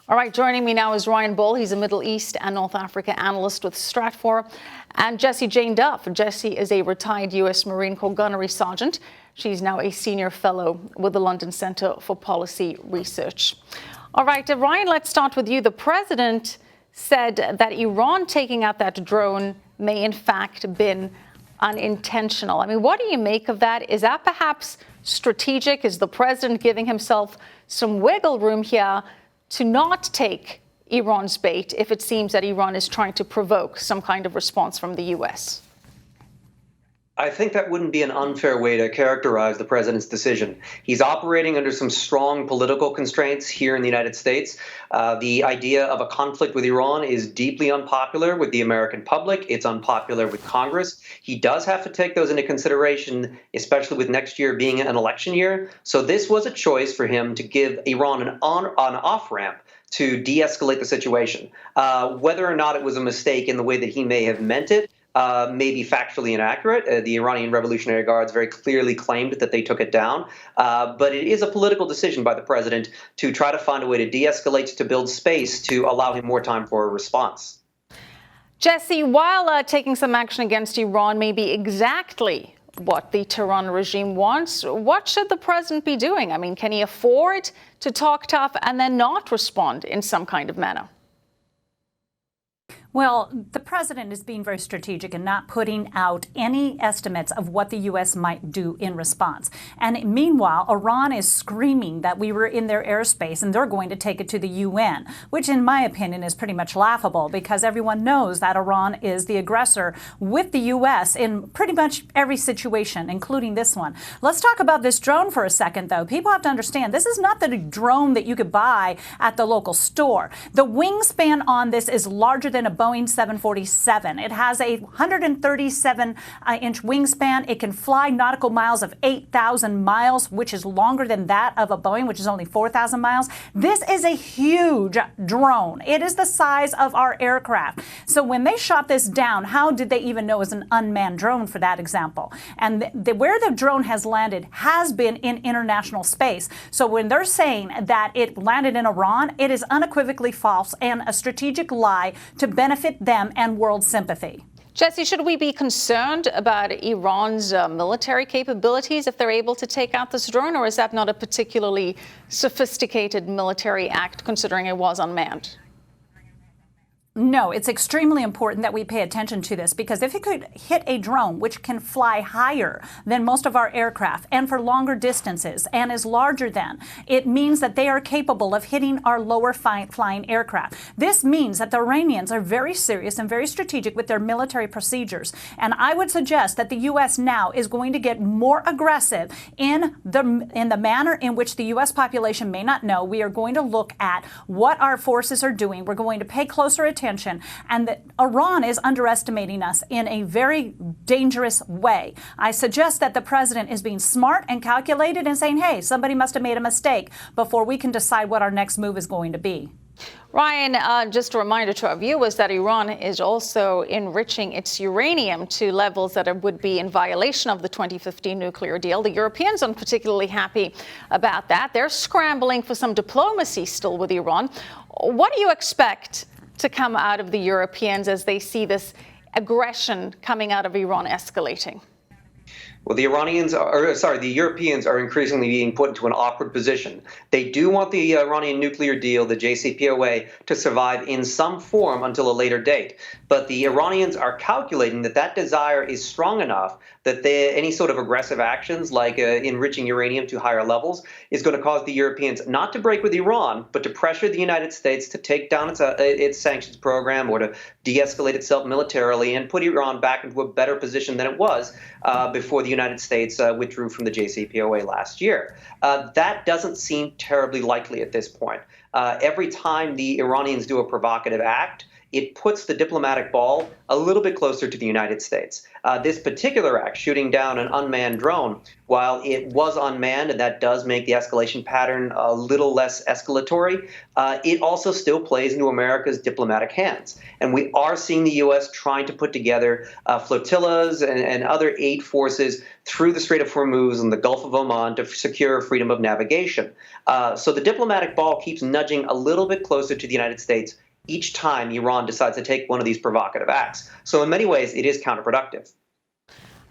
All right, joining me now is Ryan Bull. He's a Middle East and North Africa analyst with Stratfor. And Jessie Jane Duff. Jessie is a retired U.S. Marine Corps gunnery sergeant. She's now a senior fellow with the London Centre for Policy Research. All right, Ryan, let's start with you. The president said that Iran taking out that drone may in fact been unintentional. I mean, what do you make of that? Is that perhaps strategic? Is the president giving himself some wiggle room here to not take Iran's bait if it seems that Iran is trying to provoke some kind of response from the U.S.? I think that wouldn't be an unfair way to characterize the president's decision. He's operating under some strong political constraints here in the United States. The idea of a conflict with Iran is deeply unpopular with the American public. It's unpopular with Congress. He does have to take those into consideration, especially with next year being an election year. So this was a choice for him to give Iran an off-ramp to de-escalate the situation. Whether or not it was a mistake in the way that he may have meant it, may be factually inaccurate. The Iranian Revolutionary Guards very clearly claimed that they took it down. But it is a political decision by the president to try to find a way to de-escalate, to build space, to allow him more time for a response. Jessie, while taking some action against Iran may be exactly what the Tehran regime wants, what should the president be doing? I mean, can he afford to talk tough and then not respond in some kind of manner? Well, the president is being very strategic and not putting out any estimates of what the U.S. might do in response. And meanwhile, Iran is screaming that we were in their airspace and they're going to take it to the UN, which in my opinion is pretty much laughable because everyone knows that Iran is the aggressor with the U.S. in pretty much every situation, including this one. Let's talk about this drone for a second, though. People have to understand this is not the drone that you could buy at the local store. The wingspan on this is larger than a Boeing 747. It has a 137-inch wingspan. It can fly nautical miles of 8,000 miles, which is longer than that of a Boeing, which is only 4,000 miles. This is a huge drone. It is the size of our aircraft. So when they shot this down, how did they even know it was an unmanned drone, for that example? And where the drone has landed has been in international space. So when they're saying that it landed in Iran, it is unequivocally false and a strategic lie to benefit them and world sympathy. Jessie, should we be concerned about Iran's military capabilities if they're able to take out this drone, or is that not a particularly sophisticated military act considering it was unmanned? No, it's extremely important that we pay attention to this because if it could hit a drone, which can fly higher than most of our aircraft and for longer distances and is larger than, it means that they are capable of hitting our lower flying aircraft. This means that the Iranians are very serious and very strategic with their military procedures. And I would suggest that the U.S. now is going to get more aggressive in the manner in which the U.S. population may not know. We are going to look at what our forces are doing. We're going to pay closer attention. And that Iran is underestimating us in a very dangerous way. I suggest that the president is being smart and calculated and saying, hey, somebody must have made a mistake before we can decide what our next move is going to be. Ryan, just a reminder to our viewers that Iran is also enriching its uranium to levels that would be in violation of the 2015 nuclear deal. The Europeans aren't particularly happy about that. They're scrambling for some diplomacy still with Iran. What do you expect to come out of the Europeans as they see this aggression coming out of Iran escalating? Well, the Europeans are increasingly being put into an awkward position. They do want the Iranian nuclear deal, the JCPOA, to survive in some form until a later date. But the Iranians are calculating that that desire is strong enough that any sort of aggressive actions like enriching uranium to higher levels is going to cause the Europeans not to break with Iran, but to pressure the United States to take down its sanctions program or to de-escalate itself militarily and put Iran back into a better position than it was before the United States withdrew from the JCPOA last year. That doesn't seem terribly likely at this point. Every time the Iranians do a provocative act, it puts the diplomatic ball a little bit closer to the United States. This particular act, shooting down an unmanned drone, while it was unmanned, and that does make the escalation pattern a little less escalatory, it also still plays into America's diplomatic hands. And we are seeing the U.S. trying to put together flotillas and other aid forces through the Strait of Hormuz and the Gulf of Oman to secure freedom of navigation. So the diplomatic ball keeps nudging a little bit closer to the United States each time Iran decides to take one of these provocative acts. So in many ways, it is counterproductive.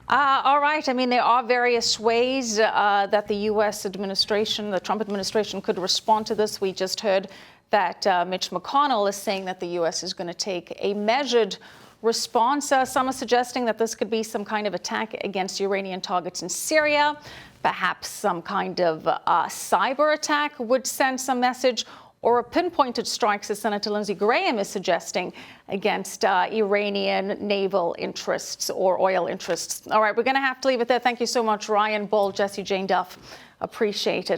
All right. I mean, there are various ways that the U.S. administration, the Trump administration, could respond to this. We just heard that Mitch McConnell is saying that the U.S. is going to take a measured response. Some are suggesting that this could be some kind of attack against Iranian targets in Syria. Perhaps some kind of cyber attack would send some message, or a pinpointed strikes, as Senator Lindsey Graham is suggesting, against Iranian naval interests or oil interests. All right, we're going to have to leave it there. Thank you so much, Ryan Bull, Jessie Jane Duff. Appreciate it.